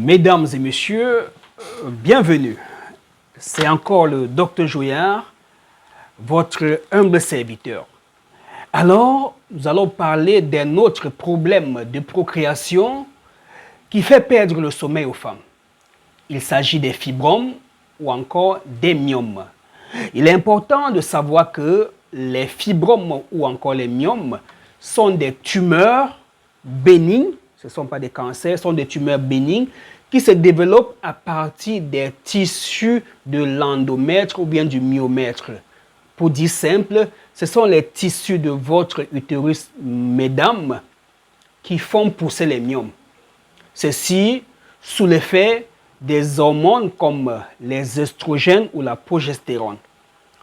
Mesdames et messieurs, bienvenue. C'est encore le Dr Jouillard, votre humble serviteur. Alors, nous allons parler d'un autre problème de procréation qui fait perdre le sommeil aux femmes. Il s'agit des fibromes ou encore des myomes. Il est important de savoir que les fibromes ou encore les myomes sont des tumeurs bénignes, ce ne sont pas des cancers, ce sont des tumeurs bénignes qui se développent à partir des tissus de l'endomètre ou bien du myomètre. Pour dire simple, ce sont les tissus de votre utérus, mesdames, qui font pousser les myomes. Ceci sous l'effet des hormones comme les œstrogènes ou la progestérone.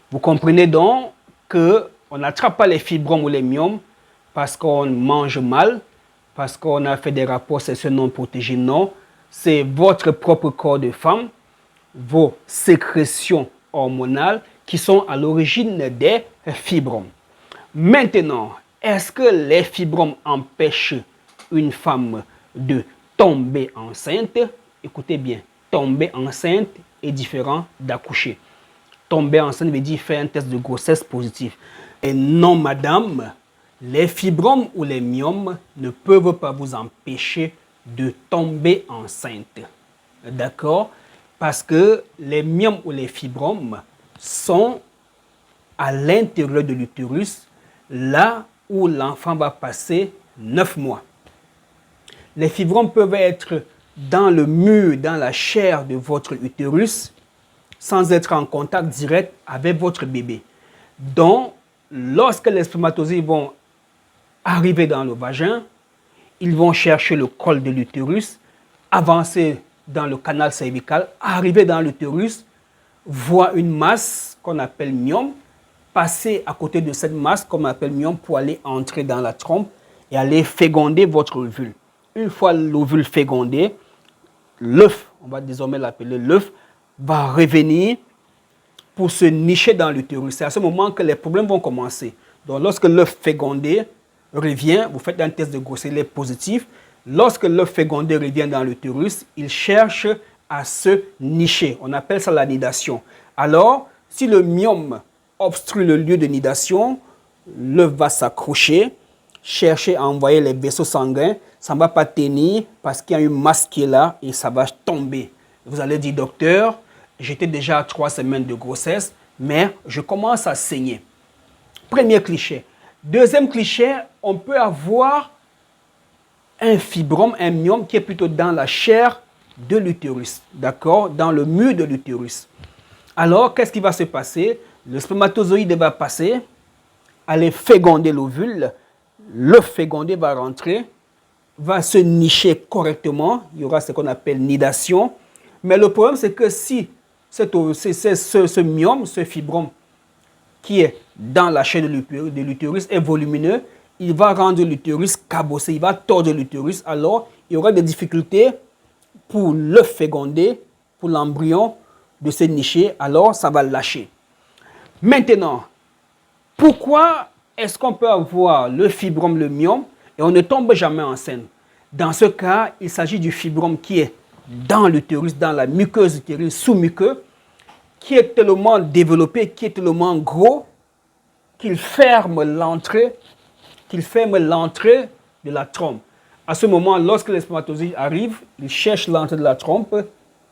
Vous comprenez donc qu'on n'attrape pas les fibromes ou les myomes parce qu'on mange mal, parce qu'on a fait des rapports sexuels non protégés. Non, c'est votre propre corps de femme, vos sécrétions hormonales qui sont à l'origine des fibromes. Maintenant, est-ce que les fibromes empêchent une femme de tomber enceinte? Écoutez bien, tomber enceinte est différent d'accoucher. Tomber enceinte veut dire faire un test de grossesse positif. Et non, madame, les fibromes ou les myomes ne peuvent pas vous empêcher de tomber enceinte. D'accord? Parce que les myomes ou les fibromes sont à l'intérieur de l'utérus, là où l'enfant va passer 9 mois. Les fibromes peuvent être dans le mur, dans la chair de votre utérus, sans être en contact direct avec votre bébé. Donc, lorsque les spermatozoïdes vont arriver dans le vagin, ils vont chercher le col de l'utérus, avancer dans le canal cervical, arriver dans l'utérus, voir une masse qu'on appelle myome, passer à côté de cette masse qu'on appelle myome pour aller entrer dans la trompe et aller féconder votre ovule. Une fois l'ovule fécondé, l'œuf, on va désormais l'appeler l'œuf, va revenir pour se nicher dans l'utérus. C'est à ce moment que les problèmes vont commencer. Donc, lorsque l'œuf fécondé revient, vous faites un test de grossesse, il est positif. Lorsque l'œuf fécondé revient dans l'utérus, il cherche à se nicher. On appelle ça la nidation. Alors, si le myome obstrue le lieu de nidation, l'œuf va s'accrocher, chercher à envoyer les vaisseaux sanguins. Ça ne va pas tenir parce qu'il y a une masse qui est là et ça va tomber. Vous allez dire, docteur, j'étais déjà à 3 semaines de grossesse, mais je commence à saigner. Premier cliché. Deuxième cliché, on peut avoir un fibrome, un myome qui est plutôt dans la chair de l'utérus, d'accord, dans le mur de l'utérus. Alors, qu'est-ce qui va se passer? Le spermatozoïde va passer, aller féconder l'ovule, l'œuf fécondé va rentrer, va se nicher correctement, il y aura ce qu'on appelle nidation. Mais le problème, c'est que si ce myome, ce fibrome qui est dans la chair de l'utérus est volumineux, il va rendre l'utérus cabossé, il va tordre l'utérus. Alors, il y aura des difficultés pour l'œuf fécondé, pour l'embryon de se nicher. Alors, ça va lâcher. Maintenant, pourquoi est-ce qu'on peut avoir le fibrome, le myome, et on ne tombe jamais enceinte? Dans ce cas, il s'agit du fibrome qui est dans l'utérus, dans la muqueuse utérine sous-muqueux, qui est tellement développé, qui est tellement gros, qu'il ferme l'entrée de la trompe. À ce moment, lorsque les spermatozoïdes arrivent, ils cherchent l'entrée de la trompe,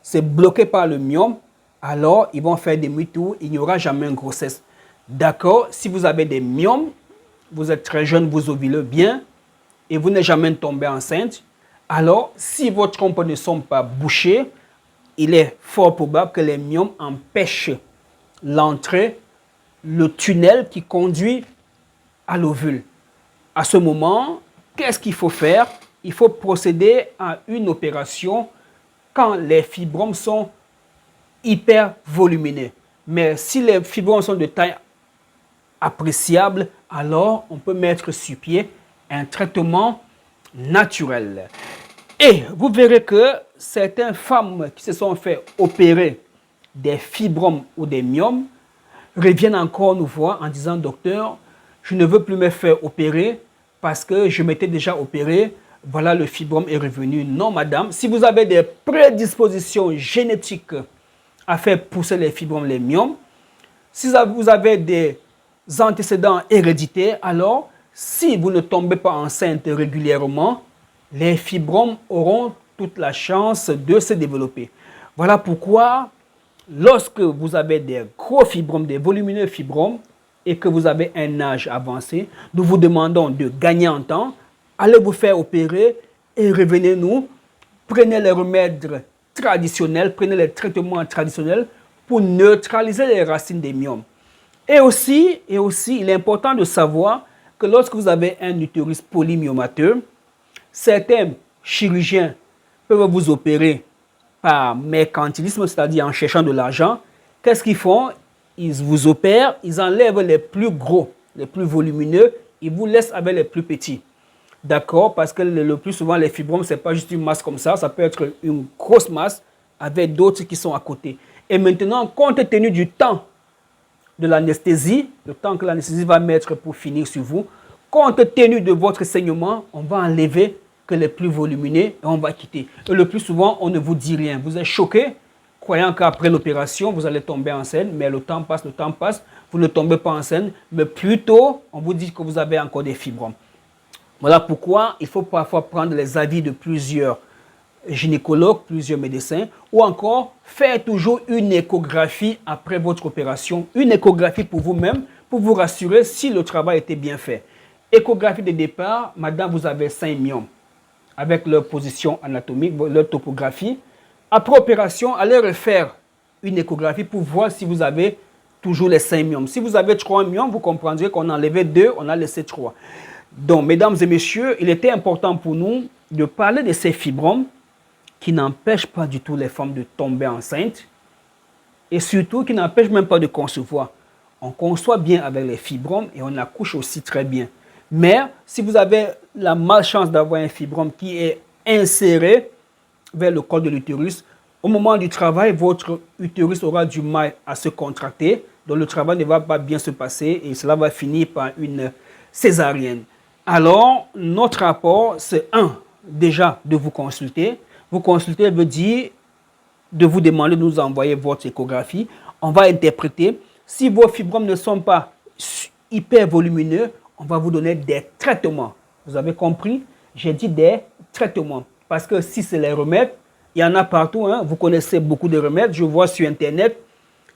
c'est bloqué par le myome, alors ils vont faire demi-tour, il n'y aura jamais une grossesse. D'accord? Si vous avez des myomes, vous êtes très jeune, vous ovulez bien, et vous n'êtes jamais tombé enceinte, alors si vos trompes ne sont pas bouchées, il est fort probable que les myomes empêchent l'entrée, le tunnel qui conduit à l'ovule. À ce moment, qu'est-ce qu'il faut faire? Il faut procéder à une opération quand les fibromes sont hyper volumineux. Mais si les fibromes sont de taille appréciable, alors on peut mettre sur pied un traitement naturel. Et vous verrez que certaines femmes qui se sont fait opérer des fibromes ou des myomes reviennent encore nous voir en disant, docteur, je ne veux plus me faire opérer parce que je m'étais déjà opéré, voilà, le fibrome est revenu. Non, madame. Si vous avez des prédispositions génétiques à faire pousser les fibromes, les myomes, si vous avez des antécédents héréditaires, alors, si vous ne tombez pas enceinte régulièrement, les fibromes auront toute la chance de se développer. Voilà pourquoi, lorsque vous avez des gros fibromes, des volumineux fibromes, et que vous avez un âge avancé, nous vous demandons de gagner en temps, allez vous faire opérer et revenez-nous. Prenez les remèdes traditionnels, prenez les traitements traditionnels pour neutraliser les racines des myomes. Et aussi, il est important de savoir que lorsque vous avez un utérus polymyomateux, certains chirurgiens peuvent vous opérer par mercantilisme, c'est-à-dire en cherchant de l'argent. Qu'est-ce qu'ils font? Ils vous opèrent, ils enlèvent les plus gros, les plus volumineux, ils vous laissent avec les plus petits. D'accord? Parce que le plus souvent, les fibromes, ce n'est pas juste une masse comme ça peut être une grosse masse avec d'autres qui sont à côté. Et maintenant, compte tenu du temps de l'anesthésie, le temps que l'anesthésie va mettre pour finir sur vous, compte tenu de votre saignement, on va enlever que les plus volumineux et on va quitter. Et le plus souvent, on ne vous dit rien. Vous êtes choqué, croyant qu'après l'opération, vous allez tomber enceinte, mais le temps passe, vous ne tombez pas enceinte, mais plutôt, on vous dit que vous avez encore des fibromes. Voilà pourquoi il faut parfois prendre les avis de plusieurs gynécologues, plusieurs médecins, ou encore faire toujours une échographie après votre opération, une échographie pour vous-même, pour vous rassurer si le travail était bien fait. Échographie de départ, madame, vous avez 5 myomes, avec leur position anatomique, leur topographie. Après opération, allez refaire une échographie pour voir si vous avez toujours les 5 myomes. Si vous avez 3 myomes, vous comprendrez qu'on a enlevé 2, on a laissé 3. Donc, mesdames et messieurs, il était important pour nous de parler de ces fibromes qui n'empêchent pas du tout les femmes de tomber enceintes et surtout qui n'empêchent même pas de concevoir. On conçoit bien avec les fibromes et on accouche aussi très bien. Mais si vous avez la malchance d'avoir un fibrome qui est inséré vers le col de l'utérus, au moment du travail, votre utérus aura du mal à se contracter, donc le travail ne va pas bien se passer et cela va finir par une césarienne. Alors, notre rapport, c'est déjà de vous consulter. Vous consulter veut dire de vous demander de nous envoyer votre échographie. On va interpréter. Si vos fibromes ne sont pas hyper volumineux, on va vous donner des traitements. Vous avez compris? J'ai dit des traitements. Parce que si c'est les remèdes, il y en a partout. Hein. Vous connaissez beaucoup de remèdes. Je vois sur Internet,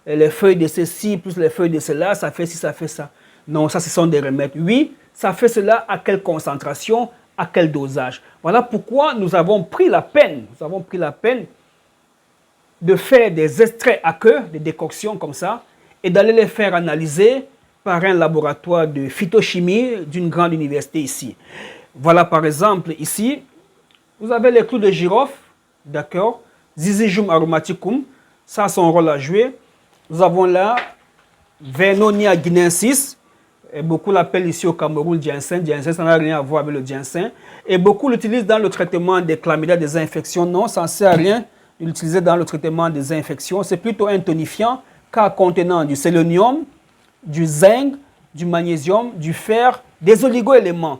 les feuilles de ceci plus les feuilles de cela, ça fait ci, ça fait ça. Non, ça, ce sont des remèdes. Oui, ça fait cela à quelle concentration, à quel dosage. Voilà pourquoi nous avons pris la peine, de faire des extraits à queue, des décoctions comme ça, et d'aller les faire analyser par un laboratoire de phytochimie d'une grande université ici. Voilà par exemple ici, vous avez les clous de girofle, d'accord, Zizijum aromaticum, ça a son rôle à jouer. Nous avons là Vernonia guinensis, et beaucoup l'appellent ici au Cameroun ginseng. Ginseng, ça n'a rien à voir avec le ginseng. Et beaucoup l'utilisent dans le traitement des chlamydia, des infections. Non, ça ne sert à rien de l'utiliser dans le traitement des infections. C'est plutôt un tonifiant car contenant du sélénium, du zinc, du magnésium, du fer, des oligo-éléments.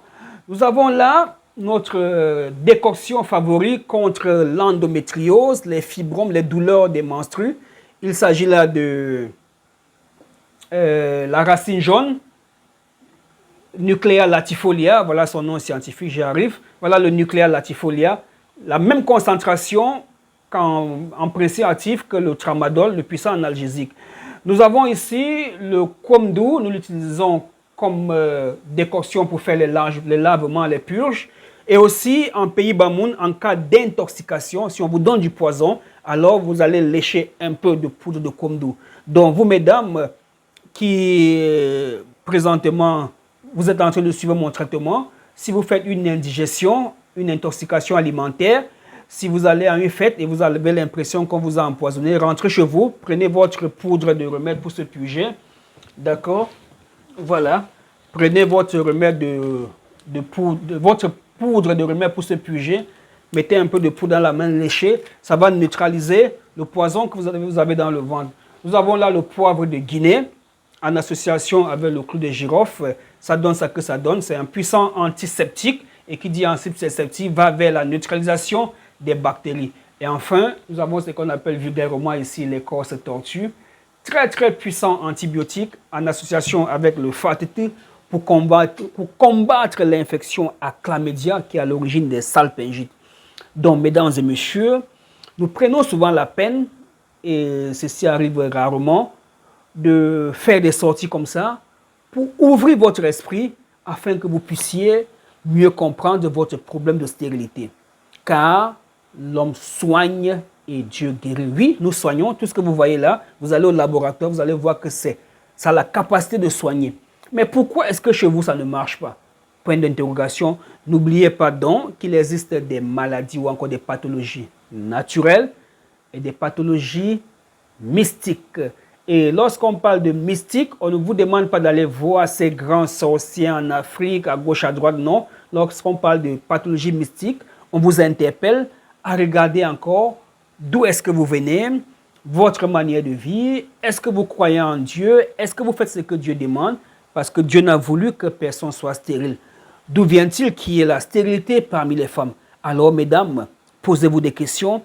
Nous avons là notre décoction favorite contre l'endométriose, les fibromes, les douleurs des menstrues. Il s'agit là de la racine jaune, Nuclea latifolia, voilà son nom scientifique, j'y arrive. Voilà le Nuclea latifolia. La même concentration en principe actif que le tramadol, le puissant analgésique. Nous avons ici le Komdu, nous l'utilisons comme décoction pour faire les lavements, les purges. Et aussi en pays Bamoun, en cas d'intoxication, si on vous donne du poison, alors vous allez lécher un peu de poudre de Komdu. Donc vous, mesdames, qui présentement, vous êtes en train de suivre mon traitement, si vous faites une indigestion, une intoxication alimentaire, si vous allez à une fête et vous avez l'impression qu'on vous a empoisonné, rentrez chez vous, prenez votre poudre de remède pour se purger. D'accord? Voilà. Prenez votre remède votre poudre de remède pour se purger. Mettez un peu de poudre dans la main, léchez. Ça va neutraliser le poison que vous avez dans le ventre. Nous avons là le poivre de Guinée en association avec le clou de girofle. Ça donne ça que ça donne. C'est un puissant antiseptique Et qui dit enzyme susceptible va vers la neutralisation des bactéries. Et enfin, nous avons ce qu'on appelle vulgairement ici l'écorce tortue. Très très puissant antibiotique en association avec le FATT pour combattre l'infection à chlamydia qui est à l'origine des salpingites. Donc, mesdames et messieurs, nous prenons souvent la peine, et ceci arrive rarement, de faire des sorties comme ça pour ouvrir votre esprit afin que vous puissiez mieux comprendre votre problème de stérilité. Car l'homme soigne et Dieu guérit. Oui, nous soignons. Tout ce que vous voyez là, vous allez au laboratoire, vous allez voir que ça a la capacité de soigner. Mais pourquoi est-ce que chez vous, ça ne marche pas? Point d'interrogation. N'oubliez pas donc qu'il existe des maladies ou encore des pathologies naturelles et des pathologies mystiques. Et lorsqu'on parle de mystique, on ne vous demande pas d'aller voir ces grands sorciers en Afrique, à gauche, à droite, non. Lorsqu'on parle de pathologie mystique, on vous interpelle à regarder encore d'où est-ce que vous venez, votre manière de vie, est-ce que vous croyez en Dieu, est-ce que vous faites ce que Dieu demande, parce que Dieu n'a voulu que personne soit stérile. D'où vient-il qu'il y ait la stérilité parmi les femmes? Alors, mesdames, posez-vous des questions.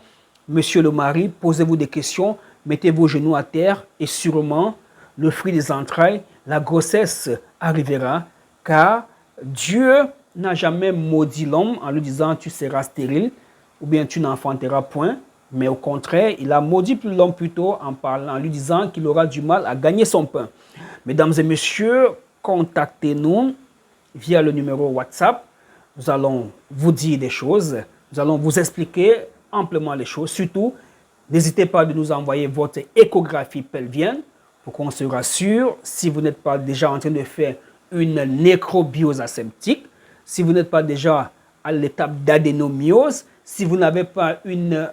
Monsieur le mari, posez-vous des questions. Mettez vos genoux à terre et sûrement, le fruit des entrailles, la grossesse arrivera. Car Dieu n'a jamais maudit l'homme en lui disant « tu seras stérile » ou bien « tu n'enfanteras point ». Mais au contraire, il a maudit l'homme plutôt en lui disant qu'il aura du mal à gagner son pain. Mesdames et messieurs, contactez-nous via le numéro WhatsApp. Nous allons vous dire des choses. Nous allons vous expliquer amplement les choses. Surtout, n'hésitez pas de nous envoyer votre échographie pelvienne pour qu'on se rassure si vous n'êtes pas déjà en train de faire une nécrobiose aseptique, si vous n'êtes pas déjà à l'étape d'adénomyose, si vous n'avez pas une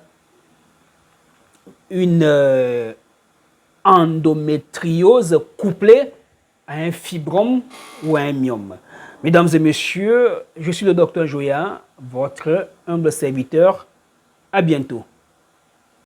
endométriose couplée à un fibrome ou à un myome. Mesdames et messieurs, je suis le docteur Joya, votre humble serviteur. À bientôt.